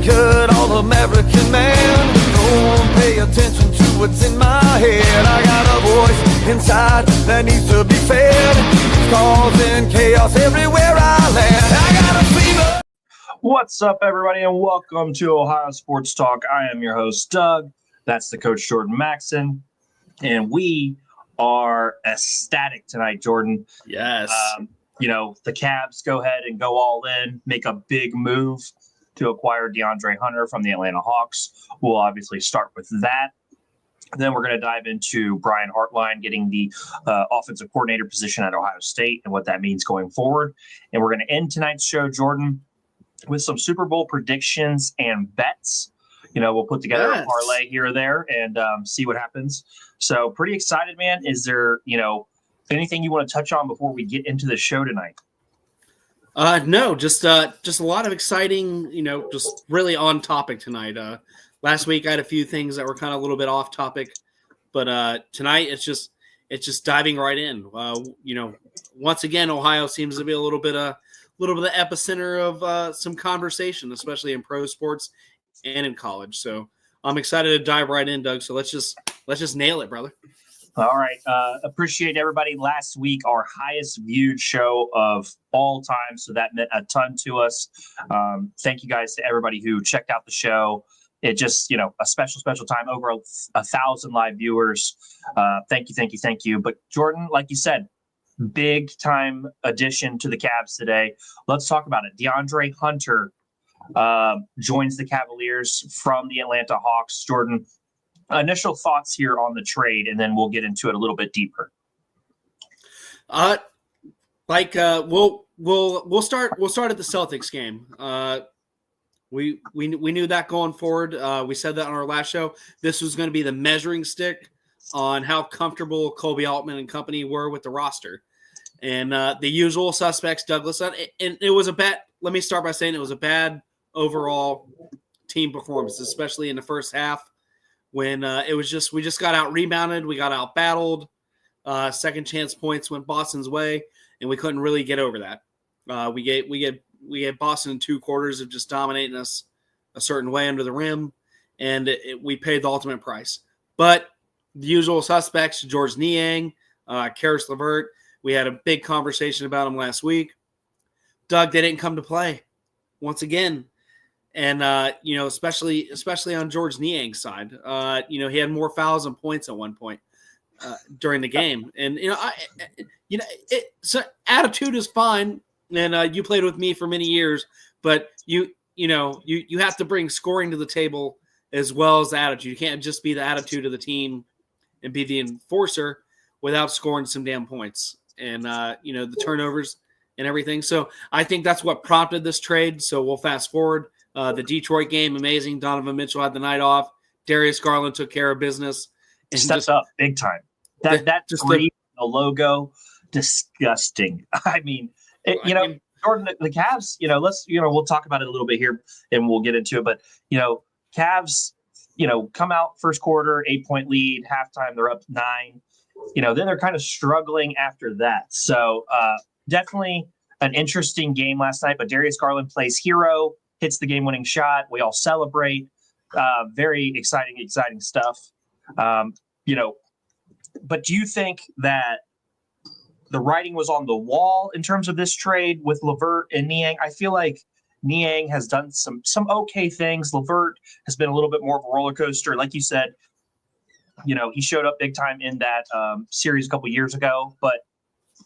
clean-cut, all-American man. Don't pay attention to what's in my head. I got a voice inside that needs to be fed. It's causing chaos everywhere I land. I got a fever. What's up, everybody, and welcome to Ohio Sports Talk. I am your host, Doug. That's the coach, Jordan Maxson, and we are ecstatic tonight, Jordan. Yes. The Cavs go ahead and go all in, make a big move to acquire DeAndre Hunter from the Atlanta Hawks. We'll obviously start with that. Then we're going to dive into Brian Hartline getting the offensive coordinator position at Ohio State and what that means going forward. And we're going to end tonight's show, Jordan, with some Super Bowl predictions and bets. We'll put together a parlay here or there and see what happens. So pretty excited, man. Is there, anything you want to touch on before we get into the show tonight? No, just a lot of exciting, just really on topic tonight. Last week I had a few things that were kind of a little bit off topic, but tonight it's just diving right in. Once again, Ohio seems to be a little bit of the epicenter of some conversation, especially in pro sports and in college. So I'm excited to dive right in, Doug. So let's just nail it, brother. All right. Appreciate everybody. Last week, our highest viewed show of all time. So that meant a ton to us. Thank you guys to everybody who checked out the show. It just, a special time, over 1,000 live viewers. Thank you. But Jordan, like you said, big time addition to the Cavs today. Let's talk about it. DeAndre Hunter joins the Cavaliers from the Atlanta Hawks. Jordan, initial thoughts here on the trade, and then we'll get into it a little bit deeper. We'll start at the Celtics game. We knew that going forward. We said that on our last show. This was going to be the measuring stick on how comfortable Kobe Altman and company were with the roster. And the usual suspects, Douglas, and it was a bad. Let me start by saying it was a bad overall team performance, especially in the first half when we just got out rebounded, we got out battled. Second chance points went Boston's way, and we couldn't really get over that. We had Boston in 2 quarters of just dominating us a certain way under the rim, and we paid the ultimate price. But the usual suspects, George Niang, Karis LeVert, we had a big conversation about him last week. Doug, they didn't come to play once again. And, especially on George Niang's side, he had more fouls and points at one point during the game. And, so attitude is fine. And you played with me for many years, but you have to bring scoring to the table as well as attitude. You can't just be the attitude of the team and be the enforcer without scoring some damn points and, the turnovers and everything. So I think that's what prompted this trade. So we'll fast forward. The Detroit game, amazing. Donovan Mitchell had the night off. Darius Garland took care of business. And steps up big time. That just the logo, disgusting. I mean, Jordan, the Cavs, we'll talk about it a little bit here and we'll get into it. But, Cavs, come out first quarter, 8-point lead, halftime, they're up 9. Then they're kind of struggling after that. So definitely an interesting game last night. But Darius Garland plays hero, hits the game-winning shot. We all celebrate. Very exciting stuff. But do you think that the writing was on the wall in terms of this trade with LeVert and Niang? I feel like Niang has done some okay things. LeVert has been a little bit more of a roller coaster. Like you said, he showed up big time in that series a couple years ago, but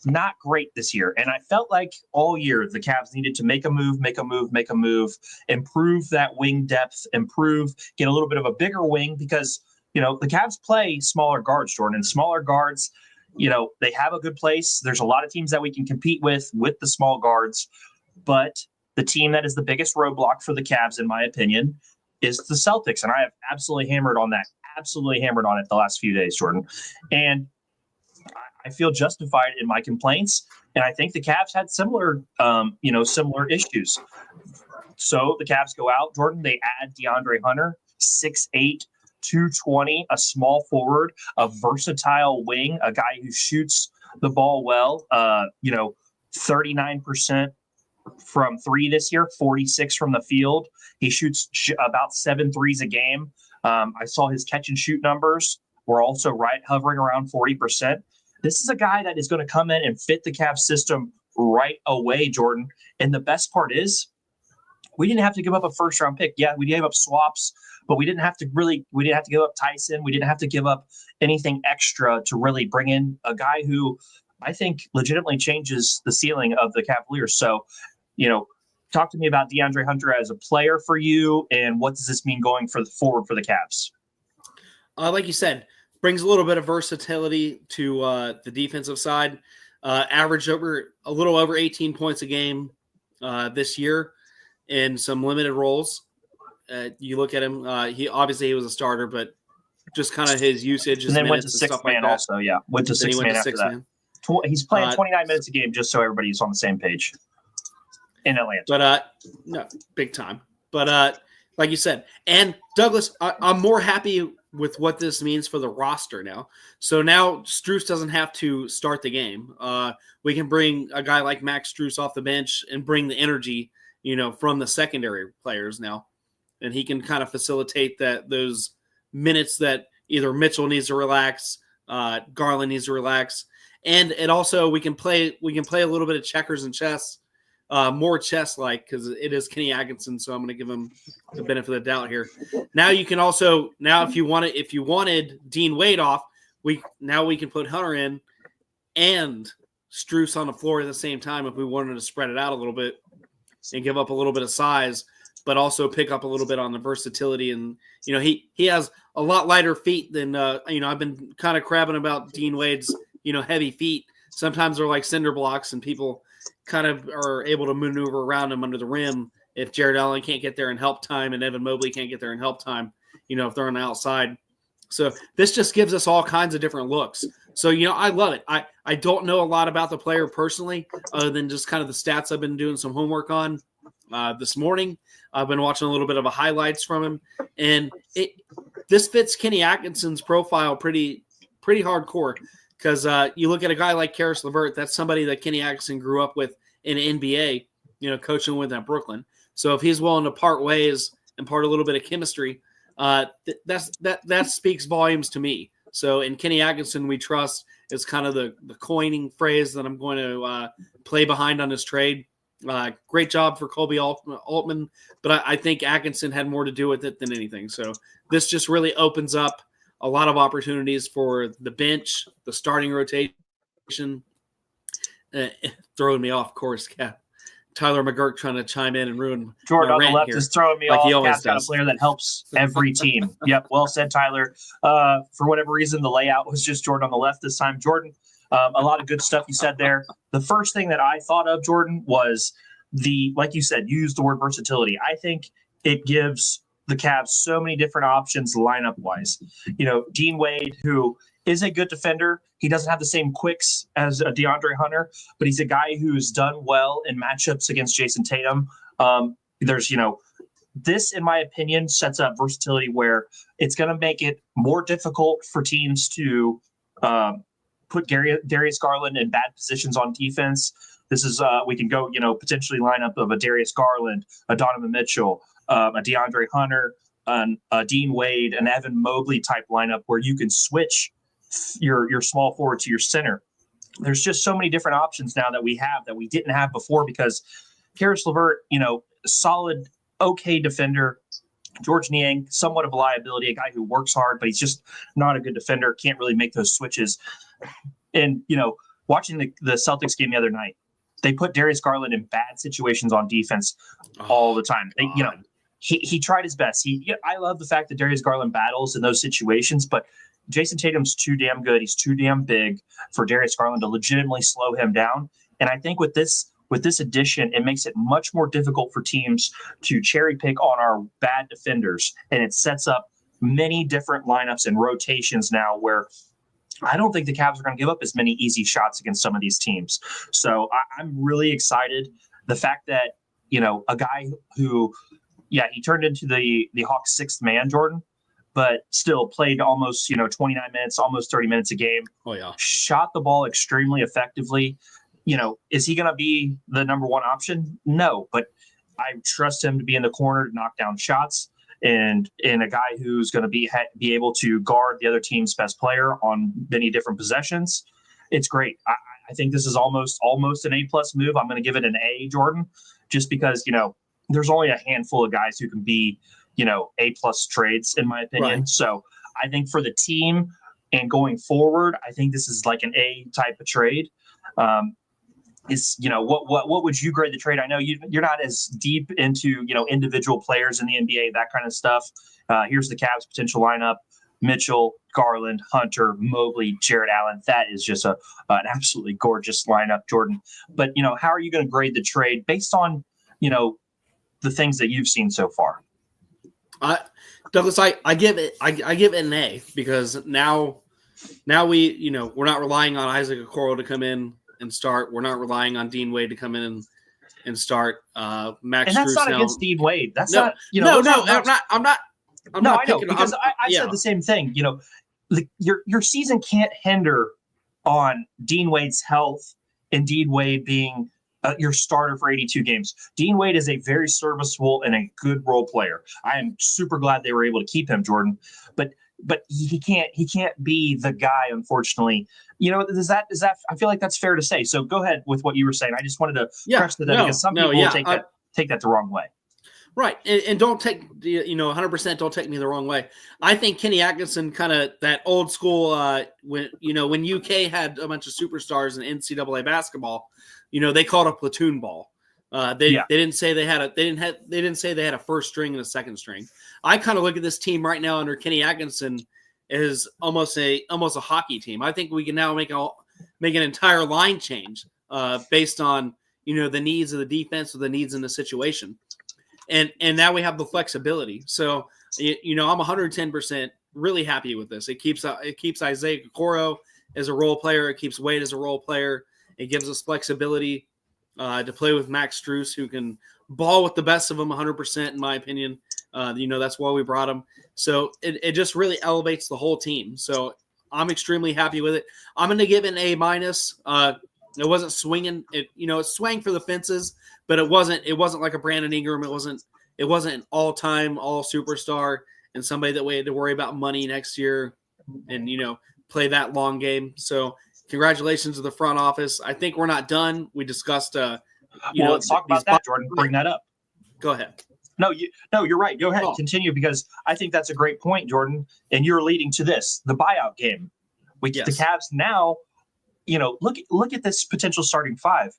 not great this year. And I felt like all year the Cavs needed to make a move, improve that wing depth, get a little bit of a bigger wing because, the Cavs play smaller guards, Jordan, and smaller guards, they have a good place. There's a lot of teams that we can compete with the small guards, but the team that is the biggest roadblock for the Cavs, in my opinion, is the Celtics. And I have absolutely hammered on it the last few days, Jordan. And I feel justified in my complaints. And I think the Cavs had similar issues. So the Cavs go out, Jordan, they add DeAndre Hunter, 6'8", 220, a small forward, a versatile wing, a guy who shoots the ball well, 39% from three this year, 46 from the field. He shoots about 7 threes a game. I saw his catch and shoot numbers were also hovering around 40%. This is a guy that is going to come in and fit the Cavs system right away, Jordan. And the best part is we didn't have to give up a first round pick. Yeah, we gave up swaps, but we didn't have to give up Tyson. We didn't have to give up anything extra to really bring in a guy who I think legitimately changes the ceiling of the Cavaliers. So, talk to me about DeAndre Hunter as a player for you, and what does this mean going forward for the Cavs? Like you said, brings a little bit of versatility to the defensive side. Averaged a little over 18 points a game this year in some limited roles. You look at him; he was a starter, but just kind of his usage, his and then minutes went to sixth man like also. Yeah, went to sixth man after that. He's playing 29 minutes a game, just so everybody's on the same page in Atlanta. But no, big time. But like you said, and Douglas, I'm more happy with what this means for the roster now. So now Strus doesn't have to start the game. We can bring a guy like Max Strus off the bench and bring the energy, from the secondary players now, and he can kind of facilitate those minutes that either Mitchell needs to relax, Garland needs to relax. And it also we can play a little bit of checkers and chess, more chess-like, because it is Kenny Atkinson, so I'm going to give him the benefit of the doubt here. Now you can also if you wanted Dean Wade off, we can put Hunter in and Strus on the floor at the same time if we wanted to spread it out a little bit and give up a little bit of size, but also pick up a little bit on the versatility. And he has a lot lighter feet than I've been kind of crabbing about Dean Wade's heavy feet. Sometimes they're like cinder blocks, and people kind of are able to maneuver around him under the rim if Jared Allen can't get there in help time and Evan Mobley can't get there in help time, if they're on the outside. So this just gives us all kinds of different looks. So, I love it. I don't know a lot about the player personally, other than just kind of the stats I've been doing some homework on this morning. I've been watching a little bit of highlights from him, and this fits Kenny Atkinson's profile pretty hardcore. Because you look at a guy like Karis LeVert, that's somebody that Kenny Atkinson grew up with in the NBA, coaching with at Brooklyn. So if he's willing to part ways and part a little bit of chemistry, that speaks volumes to me. So in Kenny Atkinson, we trust is kind of the coining phrase that I'm going to play behind on this trade. Great job for Colby Altman, but I think Atkinson had more to do with it than anything. So this just really opens up a lot of opportunities for the bench, the starting rotation. Throwing me off course, Cap. Tyler McGurk trying to chime in and ruin Jordan on the left here, is throwing me like off. He always Cap's got a player that helps every team. Yep, well said, Tyler. For whatever reason, the layout was just Jordan on the left this time. Jordan, a lot of good stuff you said there. The first thing that I thought of, Jordan, was like you said, you used the word versatility. I think it gives the Cavs so many different options lineup-wise. Dean Wade, who is a good defender. He doesn't have the same quicks as DeAndre Hunter, but he's a guy who's done well in matchups against Jason Tatum. This, in my opinion, sets up versatility where it's going to make it more difficult for teams to put Darius Garland in bad positions on defense. This is we can go, potentially line up of a Darius Garland, a Donovan Mitchell, a DeAndre Hunter, a Dean Wade, an Evan Mobley type lineup where you can switch your small forward to your center. There's just so many different options now that we have that we didn't have before because Karis LeVert, solid, okay defender. George Niang, somewhat of a liability, a guy who works hard, but he's just not a good defender, can't really make those switches. And, watching the Celtics game the other night, they put Darius Garland in bad situations on defense all the time. He tried his best. I love the fact that Darius Garland battles in those situations, but Jason Tatum's too damn good. He's too damn big for Darius Garland to legitimately slow him down. And I think with this addition, it makes it much more difficult for teams to cherry pick on our bad defenders. And it sets up many different lineups and rotations now where I don't think the Cavs are going to give up as many easy shots against some of these teams. So I'm really excited. The fact that, a guy who, he turned into the Hawks' sixth man, Jordan, but still played almost, 29 minutes, almost 30 minutes a game. Oh, yeah. Shot the ball extremely effectively. is he going to be the number one option? No, but I trust him to be in the corner to knock down shots and a guy who's going to be able to guard the other team's best player on many different possessions. It's great. I think this is almost an A+ move. I'm going to give it an A, Jordan, just because, there's only a handful of guys who can be, A+ trades, in my opinion. Right. So I think for the team and going forward, I think this is like an A type of trade. What would you grade the trade? I know you're not as deep into, individual players in the NBA, that kind of stuff. Here's the Cavs potential lineup: Mitchell, Garland, Hunter, Mobley, Jarrett Allen. That is just an absolutely gorgeous lineup, Jordan. But, how are you going to grade the trade based on, the things that you've seen so far? Douglas, I give it an A, because now we, we're not relying on Isaac Okoro to come in and start. We're not relying on Dean Wade to come in and start. Max, and that's Strus not now. against Dean Wade. That's no, not. I'm not. I know, because I said the same thing. Your season can't hinder on Dean Wade's health and Dean Wade being your starter for 82 games. Dean Wade is a very serviceable and a good role player. I am super glad they were able to keep him, Jordan. But he can't be the guy, unfortunately. Is that I feel like that's fair to say. So go ahead with what you were saying. I just wanted to press that because some people will take that the wrong way. Right. And don't take, 100% don't take me the wrong way. I think Kenny Atkinson, kind of that old school, when UK had a bunch of superstars in NCAA basketball, they called it platoon ball. They didn't say they had a first string and a second string. I kind of look at this team right now under Kenny Atkinson as almost a hockey team. I think we can now make an entire line change based on, the needs of the defense or the needs in the situation. And now we have the flexibility. So, I'm 110% really happy with this. It keeps Isaac Okoro as a role player. It keeps Wade as a role player. It gives us flexibility to play with Max Strus, who can ball with the best of them 100%, in my opinion. That's why we brought him. So it just really elevates the whole team. So I'm extremely happy with it. I'm going to give it an A-. It wasn't swinging. It swang for the fences, but it wasn't like a Brandon Ingram. It wasn't an all-time, all superstar and somebody that we had to worry about money next year and, play that long game. So congratulations to the front office. I think we're not done. We discussed, let's talk about that, Jordan. Bring that up. Go ahead. No, you're right. Go ahead. Continue, because I think that's a great point, Jordan. And you're leading to this, the buyout game. The Cavs now, look at this potential starting five.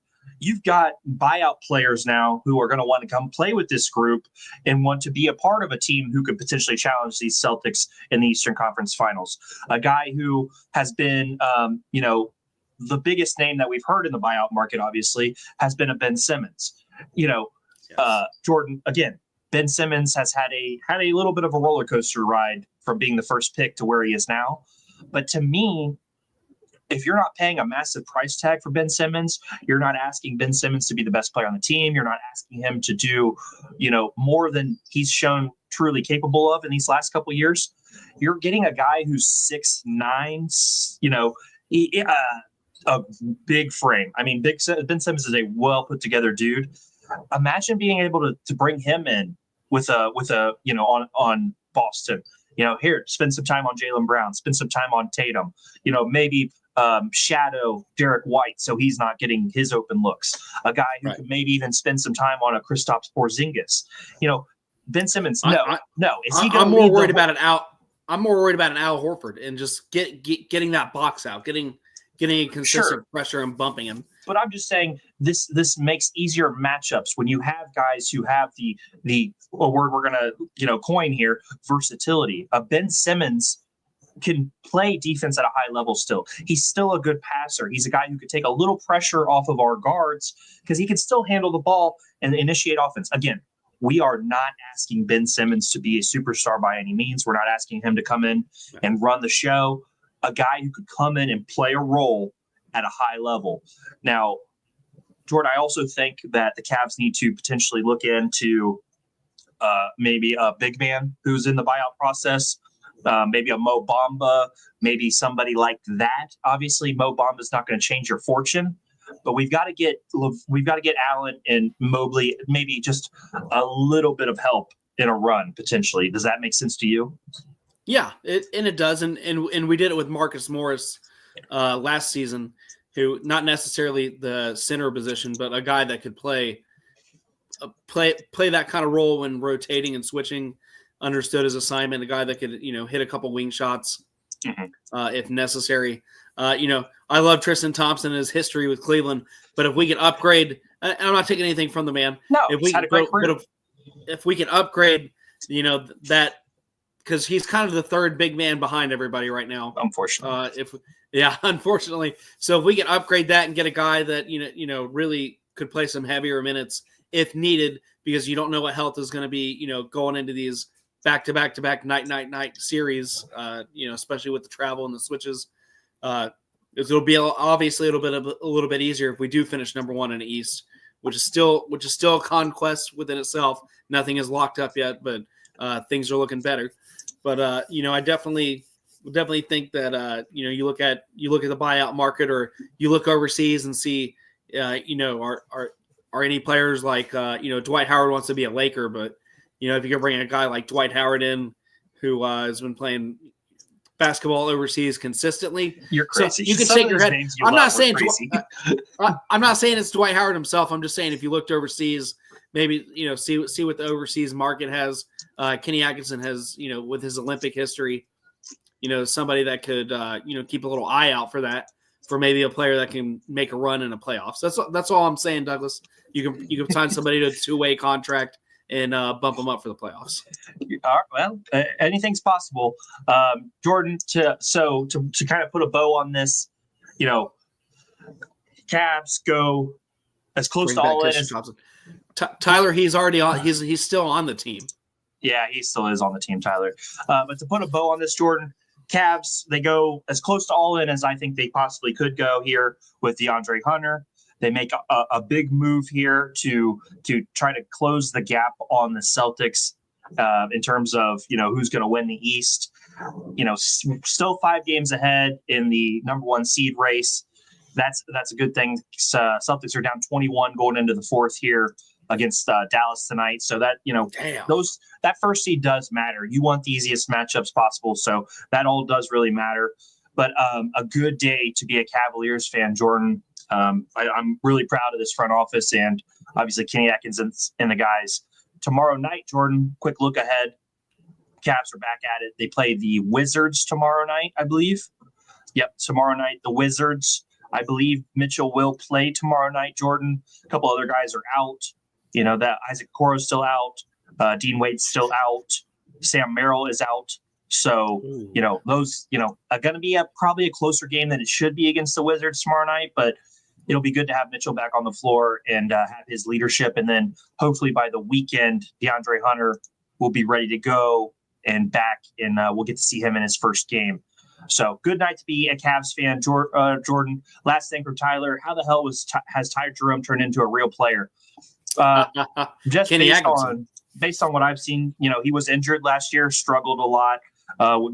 You've got buyout players now who are going to want to come play with this group and want to be a part of a team who could potentially challenge these Celtics in the Eastern Conference Finals. A guy who has been, the biggest name that we've heard in the buyout market, obviously, has been a Ben Simmons. Jordan, again, Ben Simmons has had a little bit of a roller coaster ride from being the first pick to where he is now. But to me, if you're not paying a massive price tag for Ben Simmons, you're not asking Ben Simmons to be the best player on the team. You're not asking him to do, more than he's shown truly capable of in these last couple of years. You're getting a guy who's 6'9", a big frame. I mean, Ben Simmons is a well put together dude. Imagine being able to bring him in with a on Boston. Here, spend some time on Jaylen Brown, spend some time on Tatum. Maybe shadow Derek White so he's not getting his open looks. A guy who could maybe even spend some time on a Kristaps Porzingis. Ben Simmons. No. Is he? I'm more worried about an Al. I'm more worried about an Al Horford and just getting that box out, getting a consistent pressure and bumping him. But I'm just saying this makes easier matchups when you have guys who have the word we're gonna coin here, versatility. Ben Simmons can play defense at a high level still. He's still a good passer. He's a guy who could take a little pressure off of our guards because he can still handle the ball and initiate offense. Again, we are not asking Ben Simmons to be a superstar by any means. We're not asking him to come in and run the show. A guy who could come in and play a role at a high level. Now, Jordan, I also think that the Cavs need to potentially look into maybe a big man who's in the buyout process. Maybe a Mo Bamba, maybe somebody like that. Obviously, Mo Bamba is not going to change your fortune, but we've got to get Allen and Mobley maybe just a little bit of help in a run potentially. Does that make sense to you? Yeah, it does, and we did it with Marcus Morris last season, who not necessarily the center position, but a guy that could play that kind of role when rotating and switching, understood his assignment, a guy that could hit a couple wing shots if necessary. I love Tristan Thompson and his history with Cleveland, but if we can upgrade, and I'm not taking anything from the man. No, if we can upgrade, that. Because he's kind of the third big man behind everybody right now. Unfortunately. Unfortunately. So if we can upgrade that and get a guy that, really could play some heavier minutes if needed, because you don't know what health is going to be, going into these back-to-back-to-back night series, especially with the travel and the switches. It'll be obviously a little bit easier if we do finish number one in the East, which is still a conquest within itself. Nothing is locked up yet, but things are looking better. But I definitely think that you look at the buyout market, or you look overseas and see are any players like Dwight Howard wants to be a Laker, but if you can bring a guy like Dwight Howard in who has been playing basketball overseas consistently, you're crazy. So you can shake your head. I'm not saying it's Dwight Howard himself. I'm just saying if you looked overseas, maybe see what the overseas market has. Kenny Atkinson has, with his Olympic history, somebody that could, keep a little eye out for that, for maybe a player that can make a run in the playoffs. That's all I'm saying, Douglas. You can sign somebody to a 2-way contract and bump them up for the playoffs. Well, anything's possible. Jordan, to kind of put a bow on this, Cavs go as close to all in as Tyler. He's already on. He's still on the team. Yeah, he still is on the team, Tyler. But to put a bow on this, Jordan, Cavs, they go as close to all in as I think they possibly could go here with DeAndre Hunter. They make a big move here to try to close the gap on the Celtics in terms of, who's going to win the East. Still 5 games ahead in the number 1 seed race. That's a good thing. Celtics are down 21 going into the 4th here against Dallas tonight. So that, that first seed does matter. You want the easiest matchups possible. So that all does really matter. But a good day to be a Cavaliers fan, Jordan. I'm really proud of this front office and obviously Kenny Atkinson and the guys. Tomorrow night, Jordan, quick look ahead. Cavs are back at it. They play the Wizards tomorrow night, I believe. Yep, tomorrow night, the Wizards. I believe Mitchell will play tomorrow night, Jordan. A couple other guys are out. That Isaac Okoro's still out. Dean Wade's still out. Sam Merrill is out. So, those, are going to be probably a closer game than it should be against the Wizards tomorrow night. But it'll be good to have Mitchell back on the floor and have his leadership. And then hopefully by the weekend, DeAndre Hunter will be ready to go and back. And we'll get to see him in his first game. So good night to be a Cavs fan, Jordan. Last thing for Tyler, how the hell has Ty Jerome turned into a real player? Just based on what I've seen, he was injured last year, struggled a lot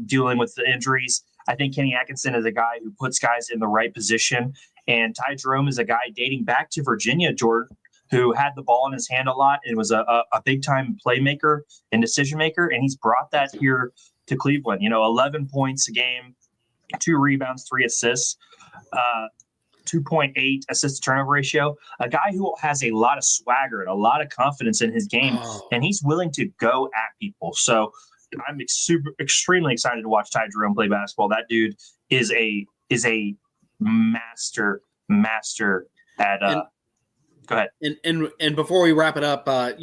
dealing with the injuries. I think Kenny Atkinson is a guy who puts guys in the right position. And Ty Jerome is a guy dating back to Virginia, Jordan, who had the ball in his hand a lot and was a big-time playmaker and decision maker. And he's brought that here to Cleveland. 11 points a game, 2 rebounds, 3 assists. 2.8 assist to turnover ratio, a guy who has a lot of swagger and a lot of confidence in his game, and he's willing to go at people. So I'm extremely excited to watch Ty Jerome play basketball. That dude is a master at go ahead. And before we wrap it up, I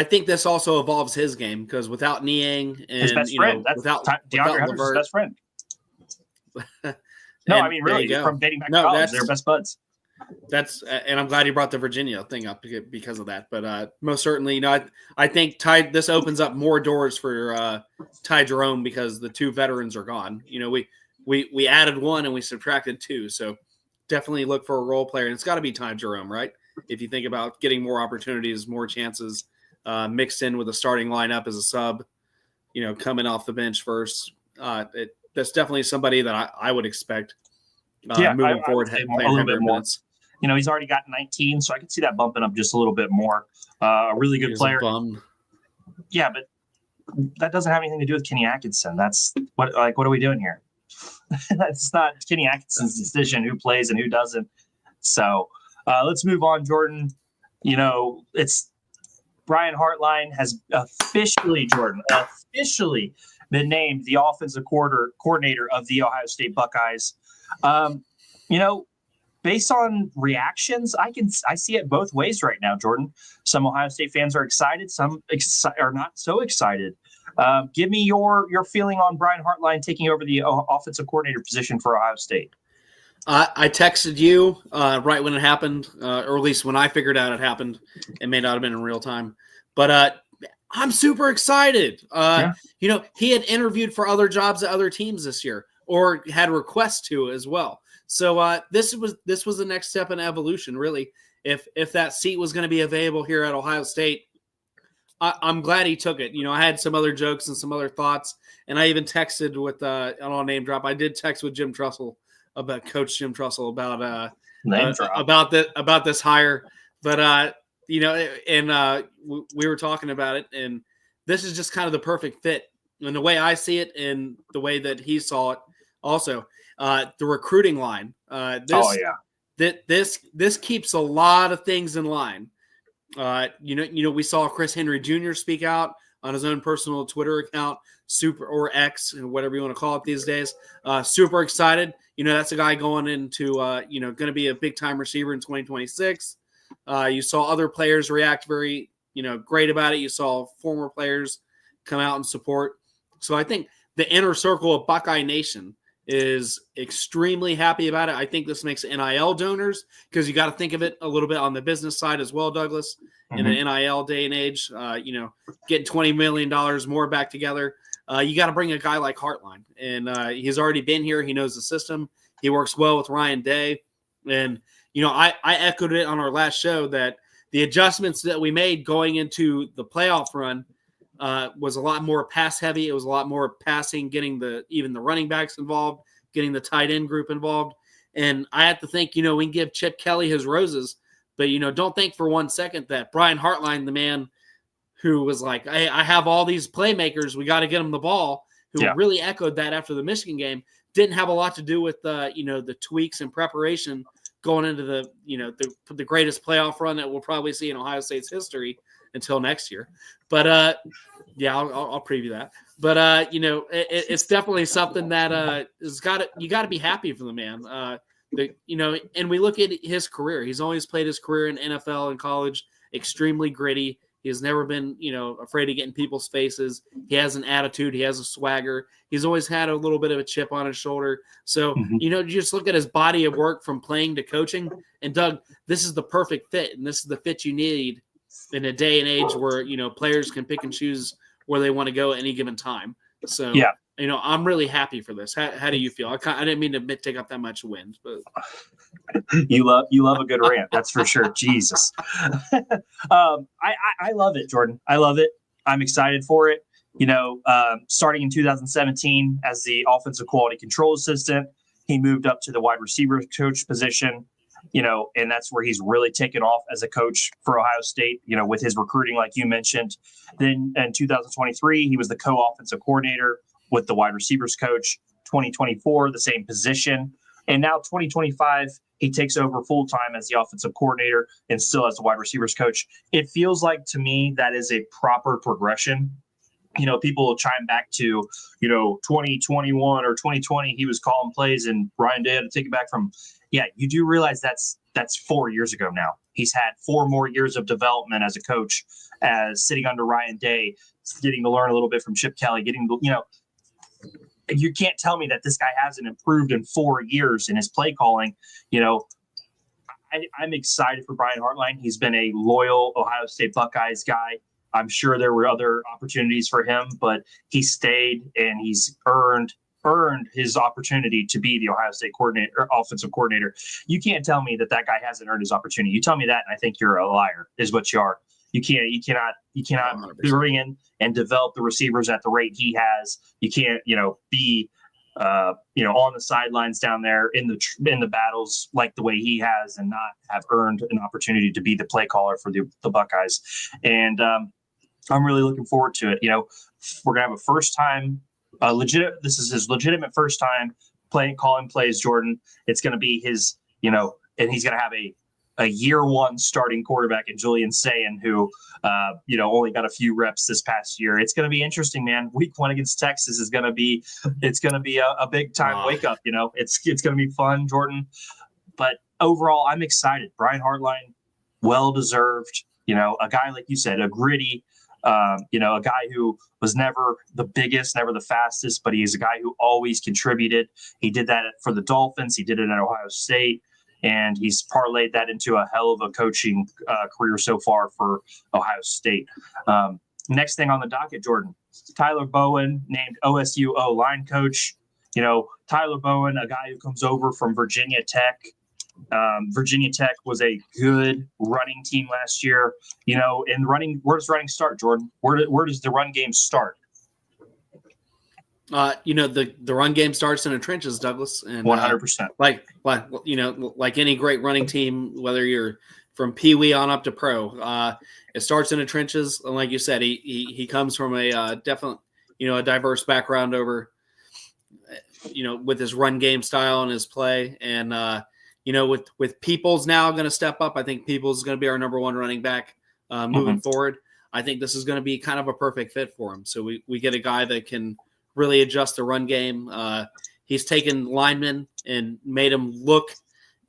think this also evolves his game, because without Niang and his best friend, without DeAndre Hunter's best friend. No, I mean, really, from dating back to college, they're best buds. And I'm glad you brought the Virginia thing up because of that. But most certainly, I think this opens up more doors for Ty Jerome, because the 2 veterans are gone. We added 1 and we subtracted 2. So definitely look for a role player. And it's got to be Ty Jerome, right? If you think about getting more opportunities, more chances, mixed in with a starting lineup as a sub, coming off the bench first. That's definitely somebody that I would expect moving forward. A little bit more. You know, he's already got 19, so I could see that bumping up just a little bit more. A really good player. Yeah, but that doesn't have anything to do with Kenny Atkinson. That's what are we doing here? That's not Kenny Atkinson's decision who plays and who doesn't. So let's move on, Jordan. You know, it's Brian Hartline has officially been named the offensive coordinator of the Ohio State Buckeyes. You know, based on reactions, I see it both ways right now, Jordan. Some Ohio State fans are excited, some are not so excited. Give me your feeling on Brian Hartline taking over the offensive coordinator position for Ohio State. I texted you right when it happened, or at least when I figured out it happened. It may not have been in real time, but I'm super excited. You know, he had interviewed for other jobs at other teams this year, or had requests to as well. So this was the next step in evolution, really. If that seat was going to be available here at Ohio State, I'm glad he took it. You know, I had some other jokes and some other thoughts, and I even texted with I don't want to name drop. I did text with Jim Trussell about Coach Jim Trussell about this hire, but you know, and we were talking about it, and this is just kind of the perfect fit. And the way I see it, and the way that he saw it, also the recruiting line. This keeps a lot of things in line. You know, we saw Chris Henry Jr. speak out on his own personal Twitter account, or X, whatever you want to call it these days. Super excited. You know, that's a guy going into, you know, going to be a big time receiver in 2026. You saw other players react very, you know, great about it. You saw former players come out and support. So I think the inner circle of Buckeye Nation is extremely happy about it. I think this makes NIL donors, because you got to think of it a little bit on the business side as well, Douglas, in an NIL day and age, you know, getting $20 million more back together. You got to bring a guy like Hartline, and he's already been here. He knows the system. He works well with Ryan Day. And, you know, I echoed it on our last show that the adjustments that we made going into the playoff run was a lot more pass heavy. It was a lot more passing, getting even the running backs involved, getting the tight end group involved. And I have to think, you know, we can give Chip Kelly his roses, but, you know, don't think for 1 second that Brian Hartline, the man who was like, hey, I have all these playmakers, we got to get them the ball, who really echoed that after the Michigan game, didn't have a lot to do with, you know, the tweaks and preparation going into the, you know, the greatest playoff run that we'll probably see in Ohio State's history until next year. But yeah, I'll preview that. But you know, it's definitely something that you got to be happy for the man. You know, and we look at his career. He's always played his career in NFL and college, extremely gritty. He has never been, you know, afraid of getting people's faces. He has an attitude. He has a swagger. He's always had a little bit of a chip on his shoulder. So, you know, you just look at his body of work from playing to coaching. And Doug, this is the perfect fit, and this is the fit you need in a day and age where, you know, players can pick and choose where they want to go at any given time. So, you know, I'm really happy for this. How do you feel? I didn't mean to take up that much wind, but you love a good rant. That's for sure. Jesus. I love it, Jordan. I love it. I'm excited for it. You know, starting in 2017 as the offensive quality control assistant, he moved up to the wide receiver coach position, you know, and that's where he's really taken off as a coach for Ohio State, you know, with his recruiting, like you mentioned. Then in 2023, he was the co-offensive coordinator with the wide receivers coach. 2024, the same position. And now 2025, he takes over full-time as the offensive coordinator and still as the wide receivers coach. It feels like, to me, that is a proper progression. You know, people will chime back to, you know, 2021 or 2020, he was calling plays and Brian Day had to take it back from. Yeah, you do realize that's 4 years ago now. He's had 4 more years of development as a coach, as sitting under Ryan Day, getting to learn a little bit from Chip Kelly, you know, you can't tell me that this guy hasn't improved in 4 years in his play calling. You know, I'm excited for Brian Hartline. He's been a loyal Ohio State Buckeyes guy. I'm sure there were other opportunities for him, but he stayed and he's earned his opportunity to be the Ohio State offensive coordinator. You can't tell me that guy hasn't earned his opportunity. You tell me that, and I think you're a liar, is what you are. You cannot 100%. Bring in and develop the receivers at the rate he has. You can't, you know, be on the sidelines down there in the battles like the way he has, and not have earned an opportunity to be the play caller for the Buckeyes. And I'm really looking forward to it. We're gonna have a first time, this is his legitimate first time calling plays, Jordan. It's gonna be his, and he's gonna have a year one starting quarterback in Julian Sayin, who, only got a few reps this past year. It's going to be interesting, man. Week 1 against Texas is going to be a big time wake up. It's going to be fun, Jordan. But overall, I'm excited. Brian Hartline, well deserved. A guy like you said, a gritty. A guy who was never the biggest, never the fastest, but he's a guy who always contributed. He did that for the Dolphins. He did it at Ohio State. And he's parlayed that into a hell of a coaching career so far for Ohio State. Next thing on the docket, Jordan, Tyler Bowen named OSU O-line coach. Tyler Bowen, a guy who comes over from Virginia Tech. Virginia Tech was a good running team last year. In running, where does running start, Jordan? Where does the run game start? The run game starts in the trenches, Douglas, and 100%. Like any great running team, whether you're from Pee Wee on up to pro, it starts in the trenches. And like you said, he comes from a definite, a diverse background over, with his run game style and his play, and with Peoples now going to step up. I think Peoples is going to be our number one running back moving forward. I think this is going to be kind of a perfect fit for him. So we get a guy that can really adjust the run game. He's taken linemen and made them look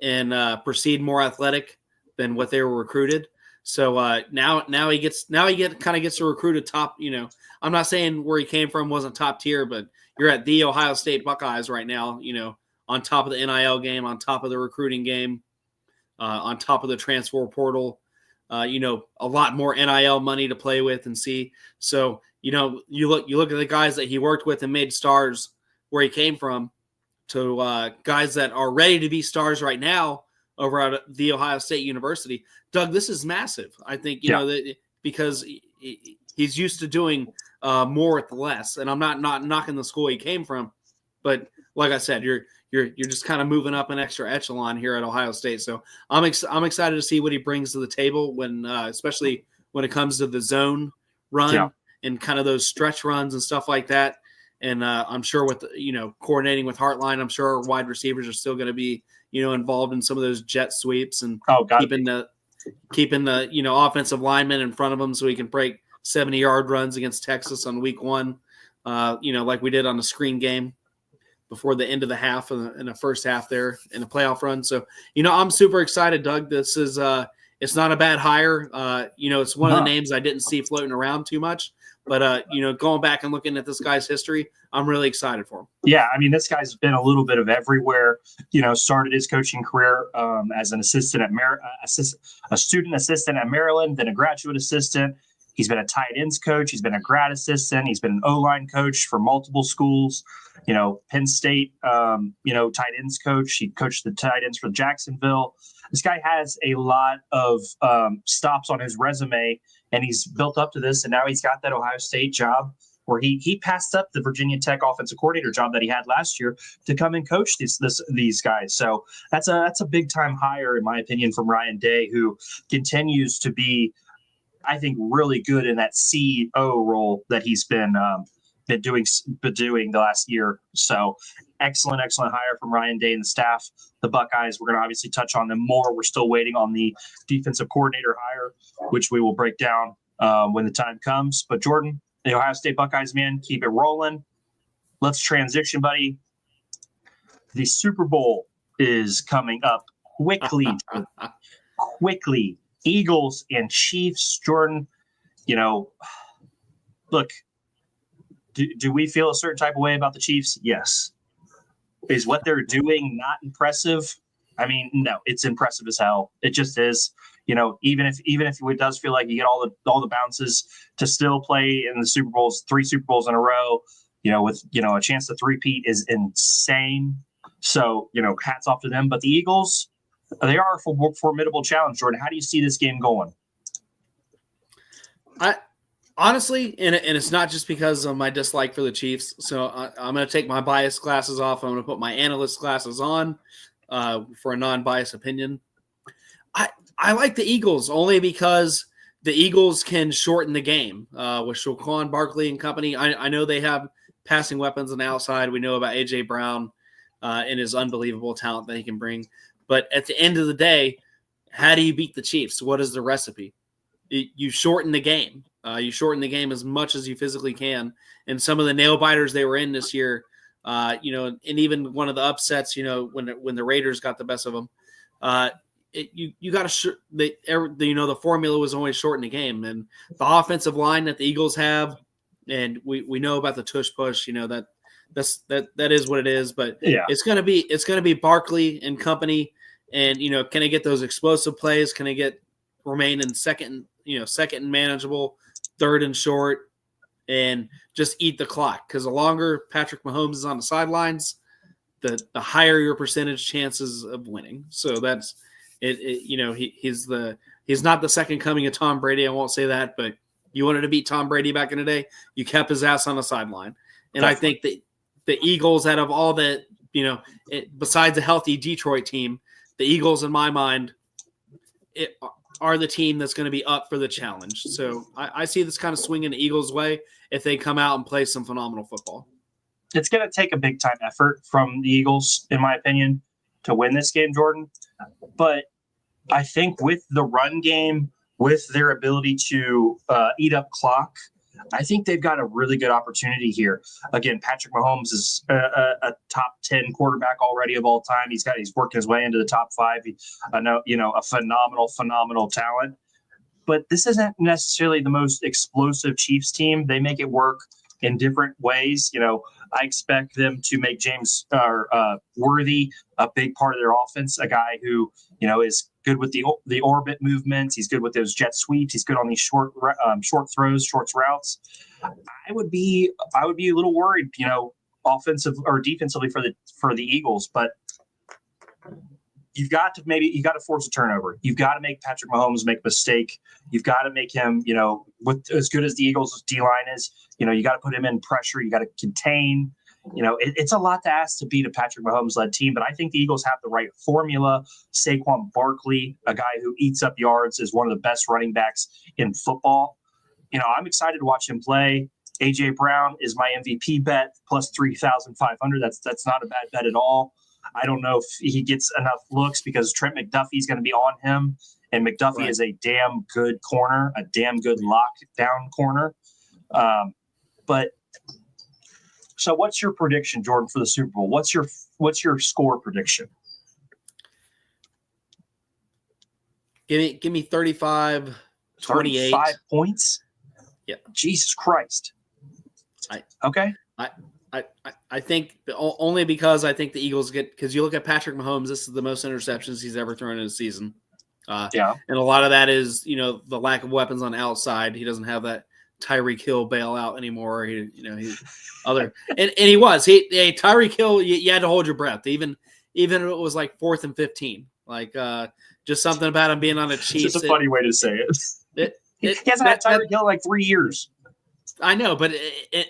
and proceed more athletic than what they were recruited. So now he gets to recruit a top. I'm not saying where he came from wasn't top tier, but you're at the Ohio State Buckeyes right now. On top of the NIL game, on top of the recruiting game, on top of the transfer portal. A lot more NIL money to play with and see. So, you look at the guys that he worked with and made stars where he came from, to guys that are ready to be stars right now over at the Ohio State University. Doug, this is massive. I think, that because he's used to doing more with less. And I'm not knocking the school he came from, but like I said, you're just kind of moving up an extra echelon here at Ohio State. So I'm excited to see what he brings to the table when, especially when it comes to the zone run and kind of those stretch runs and stuff like that. And I'm sure with, coordinating with Hartline, I'm sure wide receivers are still going to be, involved in some of those jet sweeps and keeping the offensive linemen in front of them so he can break 70-yard runs against Texas on week 1, like we did on the screen game before the end of the half in the first half there in the playoff run. So, I'm super excited, Doug. This is it's not a bad hire. It's one of the names I didn't see floating around too much, but going back and looking at this guy's history, I'm really excited for him. Yeah. I mean, this guy's been a little bit of everywhere, started his coaching career as an assistant at a student assistant at Maryland, then a graduate assistant. He's been a tight ends coach. He's been a grad assistant. He's been an O-line coach for multiple schools. Penn State, tight ends coach. He coached the tight ends for Jacksonville. This guy has a lot of stops on his resume, and he's built up to this. And now he's got that Ohio State job where he passed up the Virginia Tech offensive coordinator job that he had last year to come and coach these guys. So that's a big time hire, in my opinion, from Ryan Day, who continues to be, I think, really good in that CEO role that he's been doing the last year. So excellent hire from Ryan Day and the staff. The Buckeyes, we're going to obviously touch on them more. We're still waiting on the defensive coordinator hire, which we will break down when the time comes. But Jordan, the Ohio State Buckeyes, man, keep it rolling. Let's transition, buddy. The Super Bowl is coming up quickly. Eagles and Chiefs, Jordan, look, do we feel a certain type of way about the Chiefs? Yes. Is what they're doing not impressive? I mean, no, it's impressive as hell. It just is. Even if it does feel like you get all the bounces to still play in the Super Bowls, 3 Super Bowls in a row, with a chance to three-peat is insane. So, hats off to them. But the Eagles, they are a formidable challenge, Jordan. How do you see this game going? Honestly, and it's not just because of my dislike for the Chiefs. So I'm going to take my bias glasses off. I'm going to put my analyst glasses on for a non-biased opinion. I like the Eagles only because the Eagles can shorten the game with Saquon Barkley and company. I know they have passing weapons on the outside. We know about A.J. Brown and his unbelievable talent that he can bring. But at the end of the day, how do you beat the Chiefs? What is the recipe? You shorten the game. You shorten the game as much as you physically can. And some of the nail biters they were in this year, and even one of the upsets, when the Raiders got the best of them, you got to the formula was always shorten the game. And the offensive line that the Eagles have, and we know about the tush push, that is what it is. But it's gonna be Barkley and company, and can they get those explosive plays? Can they remain in second and manageable, third and short, and just eat the clock? Because the longer Patrick Mahomes is on the sidelines, the higher your percentage chances of winning. So that's it. He's not the second coming of Tom Brady. I won't say that, but you wanted to beat Tom Brady back in the day, you kept his ass on the sideline. And I think that the Eagles, out of all that, besides a healthy Detroit team, the Eagles, in my mind, are the team that's going to be up for the challenge. So I see this kind of swinging the Eagles' way if they come out and play some phenomenal football. It's going to take a big time effort from the Eagles, in my opinion, to win this game, Jordan. But I think with the run game, with their ability to eat up clock, I think they've got a really good opportunity here. Again, Patrick Mahomes is a top 10 quarterback already of all time. He's working his way into the top 5. A phenomenal talent. But this isn't necessarily the most explosive Chiefs team. They make it work in different ways. I expect them to make James Worthy a big part of their offense, a guy who, is good with the orbit movements. He's good with those jet sweeps. He's good on these short throws, short routes. I would be a little worried, offensive or defensively for the Eagles, but you've got to force a turnover. You've got to make Patrick Mahomes make a mistake. You've got to make him, with as good as the Eagles' D-line is, you got to put him in pressure. You got to contain. It's a lot to ask to beat a Patrick Mahomes-led team, but I think the Eagles have the right formula. Saquon Barkley, a guy who eats up yards, is one of the best running backs in football. I'm excited to watch him play. A.J. Brown is my MVP bet, plus 3,500. That's not a bad bet at all. I don't know if he gets enough looks because Trent McDuffie is going to be on him, and McDuffie is a damn good corner, a damn good lockdown corner. So what's your prediction, Jordan, for the Super Bowl? What's your score prediction? Give me 35, 28. 5 points? Yeah. Jesus Christ. Okay. I think only because I think the Eagles because you look at Patrick Mahomes, this is the most interceptions he's ever thrown in a season. And a lot of that is, the lack of weapons on the outside. He doesn't have that Tyreek Hill bailout anymore. He's other, and he was Tyreek Hill. You had to hold your breath, even if it was like 4th and 15. Like just something about him being on a Chiefs. It's a funny way to say it. He hasn't had Tyreek Hill in like 3 years. I know, but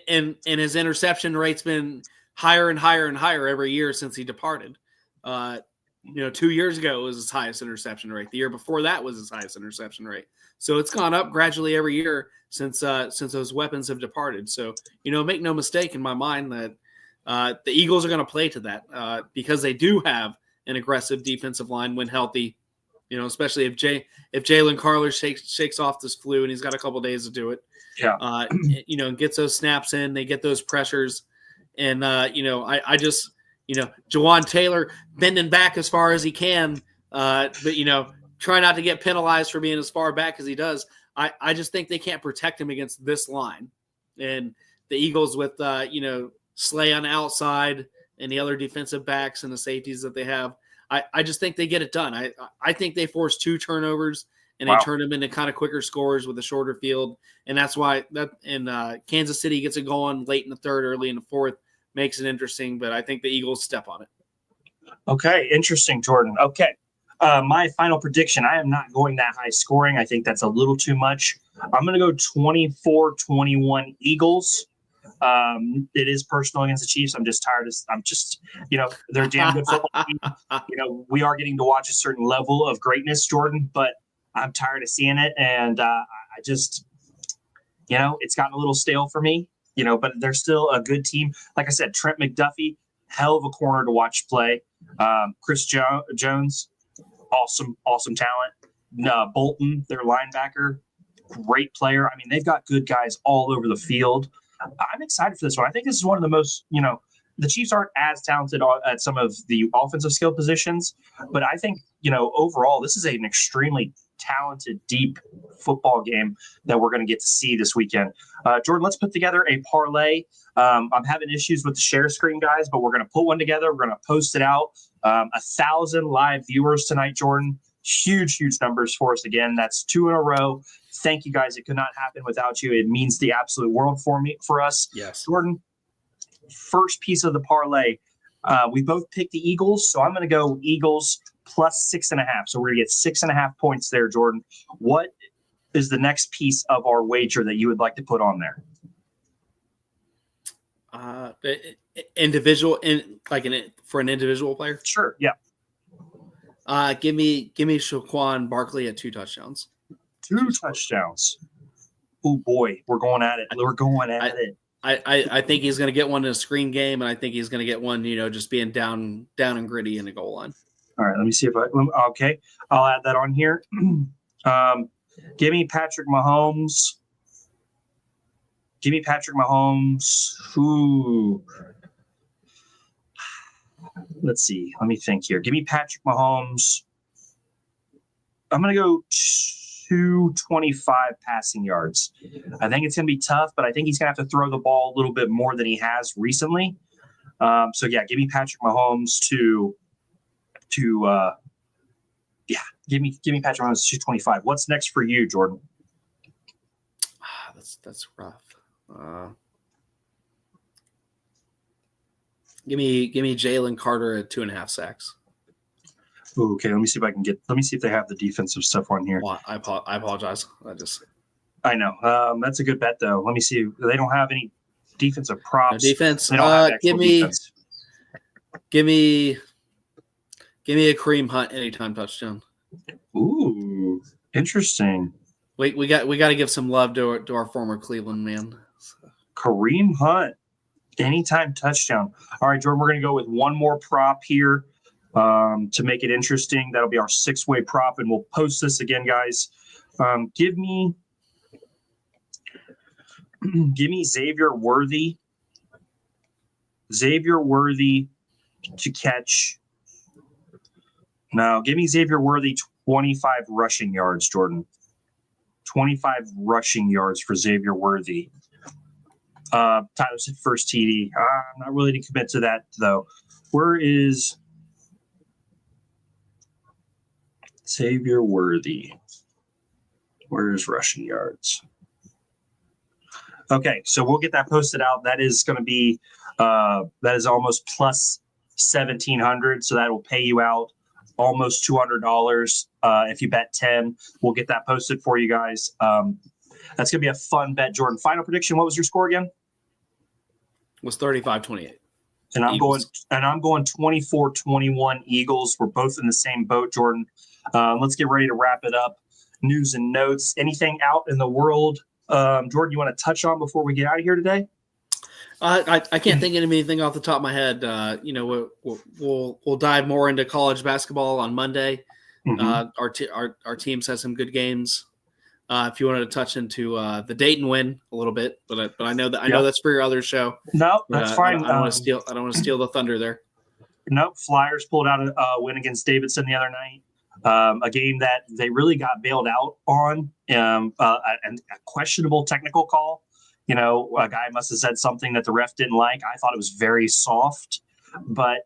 and his interception rate's been higher and higher and higher every year since he departed. 2 years ago it was his highest interception rate. The year before that was his highest interception rate. So it's gone up gradually every year since those weapons have departed. So, make no mistake in my mind that the Eagles are going to play to that because they do have an aggressive defensive line when healthy. Especially if Jalen Carter shakes off this flu and he's got a couple days to do it. Yeah. And gets those snaps in, they get those pressures. And, I just, Jawan Taylor bending back as far as he can, but, try not to get penalized for being as far back as he does. I just think they can't protect him against this line. And the Eagles with, Slay on the outside and the other defensive backs and the safeties that they have, I just think they get it done. I think they force 2 turnovers and they turn them into kind of quicker scores with a shorter field. And that's why Kansas City gets it going late in the 3rd, early in the 4th, makes it interesting. But I think the Eagles step on it. Okay. Interesting, Jordan. Okay. My final prediction, I am not going that high scoring. I think that's a little too much. I'm going to go 24-21 Eagles. It is personal against the Chiefs. I'm just tired. They're a damn good football team. We are getting to watch a certain level of greatness, Jordan, but I'm tired of seeing it. And I just, it's gotten a little stale for me, but they're still a good team. Like I said, Trent McDuffie, hell of a corner to watch play. Chris Jones, awesome talent. Bolton, their linebacker, great player. I mean, they've got good guys all over the field. I'm excited for this one. I think this is one of the most, the Chiefs aren't as talented at some of the offensive skill positions, but I think, overall, this is an extremely talented, deep football game that we're going to get to see this weekend. Jordan, let's put together a parlay. I'm having issues with the share screen, guys, but we're going to put one together. We're going to post it out. 1,000 live viewers tonight, Jordan. Huge numbers for us again. That's 2 in a row. Thank you, guys. It could not happen without you. It means the absolute world for us. Yes. Jordan, first piece of the parlay. We both picked the Eagles, so I'm going to go Eagles plus 6.5. So we're going to get 6.5 points there, Jordan. What is the next piece of our wager that you would like to put on there? For an individual player? Sure, yeah. Give me Saquon Barkley at 2 touchdowns. 2 touchdowns. Oh boy, we're going at it. I think he's going to get one in a screen game, and I think he's going to get one, just being down and gritty in the goal line. All right, let me see okay. I'll add that on here. Give me Patrick Mahomes. Ooh. Let's see. Let me think here. Give me Patrick Mahomes. I'm going to go 225 passing yards. I think it's going to be tough, but I think he's going to have to throw the ball a little bit more than he has recently. Give me Patrick Mahomes give me Patrick Mahomes 225. What's next for you, Jordan? That's rough. Give me Jalen Carter at 2.5 sacks. Ooh, okay, let me see if they have the defensive stuff on here. Well, I apologize. I know. That's a good bet though. Let me see. They don't have any defensive props. No defense. They don't have defense. Give me a Kareem Hunt anytime touchdown. Ooh, interesting. We got to give some love to our former Cleveland man. Kareem Hunt, anytime touchdown. All right, Jordan, we're going to go with one more prop here to make it interesting. That'll be our 6-way prop, and we'll post this again, guys. Give me Xavier Worthy. Xavier Worthy to catch. No, give me Xavier Worthy 25 rushing yards, Jordan. 25 rushing yards for Xavier Worthy. Tyler said first TD. I'm not really to commit to that, though. Where is Xavier Worthy? Where's rushing yards? Okay, so we'll get that posted out. That is going to be that is almost plus 1,700, so that will pay you out almost $200 if you bet 10. We'll get that posted for you guys. That's going to be a fun bet, Jordan. Final prediction, what was your score again? It was 35-28. And I'm going 24-21 Eagles. We're both in the same boat, Jordan. Let's get ready to wrap it up. News and notes. Anything out in the world, Jordan, you want to touch on before we get out of here today? I can't think of anything off the top of my head. We'll dive more into college basketball on Monday. Mm-hmm. Our teams had some good games. If you wanted to touch into the Dayton win a little bit, but I know that's for your other show. No, that's fine. I don't want to steal the thunder there. Nope. Flyers pulled out a win against Davidson the other night. A game that they really got bailed out on, and a questionable technical call. A guy must have said something that the ref didn't like. I thought it was very soft, but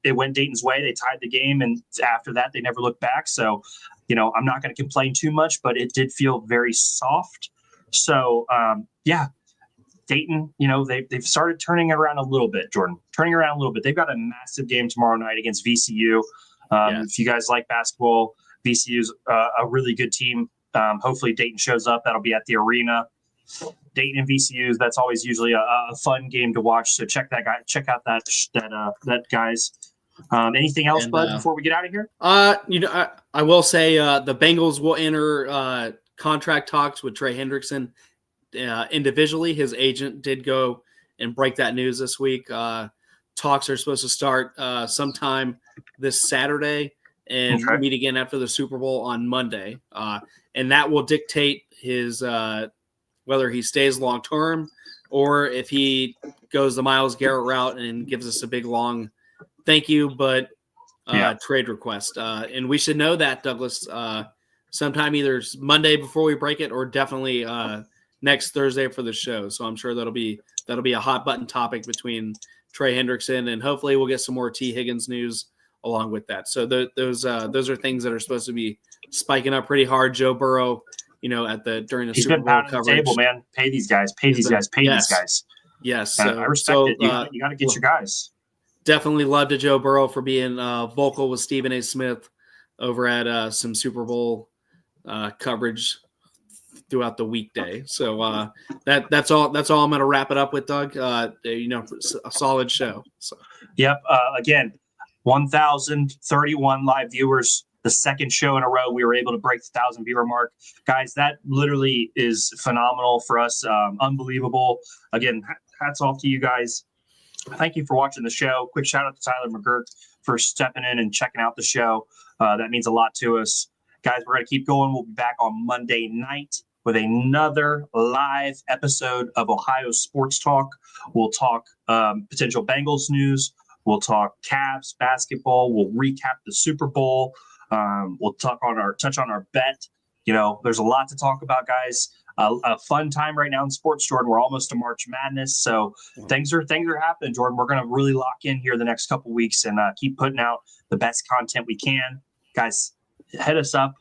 it went Dayton's way. They tied the game, and after that, they never looked back. So, I'm not going to complain too much, but it did feel very soft. So, Dayton, they've started turning it around a little bit, Jordan. Turning around a little bit. They've got a massive game tomorrow night against VCU. If you guys like basketball, VCU's a really good team. Hopefully Dayton shows up. That'll be at the arena. Dayton and VCU, that's always usually a fun game to watch. So check out that guys. Anything else, Bud, before we get out of here? I will say the Bengals will enter contract talks with Trey Hendrickson individually. His agent did go and break that news this week. Talks are supposed to start sometime this Saturday and meet again after the Super Bowl on Monday. And that will dictate his whether he stays long term or if he goes the Myles Garrett route and gives us a big long thank you, but trade request. And we should know that, Douglas, sometime either Monday before we break it or definitely next Thursday for the show. So I'm sure that'll be a hot button topic between Trey Hendrickson, and hopefully we'll get some more T. Higgins news along with that. So those are things that are supposed to be spiking up pretty hard. Joe Burrow, during the Super Bowl coverage, the table, man. Pay these guys. Pay these guys. Yes, I respect it. You got to get your guys. Definitely love to Joe Burrow for being vocal with Stephen A. Smith over at some Super Bowl coverage throughout the weekday. So that's all I'm going to wrap it up with, Doug. A solid show. So. Yep. Again, 1,031 live viewers. The second show in a row, we were able to break the 1,000 viewer mark. Guys, that literally is phenomenal for us. Unbelievable. Again, hats off to you guys. Thank you for watching the show. Quick shout out to Tyler McGirt for stepping in and checking out the show. That means a lot to us. Guys, we're going to keep going. We'll be back on Monday night with another live episode of Ohio Sports Talk. We'll talk potential Bengals news. We'll talk Cavs basketball. We'll recap the Super Bowl. We'll touch on our bet. There's a lot to talk about, guys. A fun time right now in sports, Jordan. We're almost to March Madness, so things are happening, Jordan. We're going to really lock in here the next couple weeks and keep putting out the best content we can. Guys, hit us up,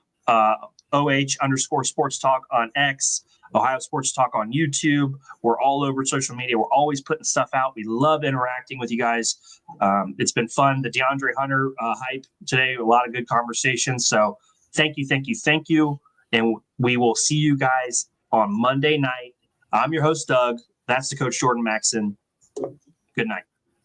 OH_sports talk on X, Ohio Sports Talk on YouTube. We're all over social media. We're always putting stuff out. We love interacting with you guys. It's been fun. The DeAndre Hunter hype today, a lot of good conversations. So thank you. And we will see you guys on Monday night. I'm your host, Doug. That's the coach, Jordan Maxson. Good night.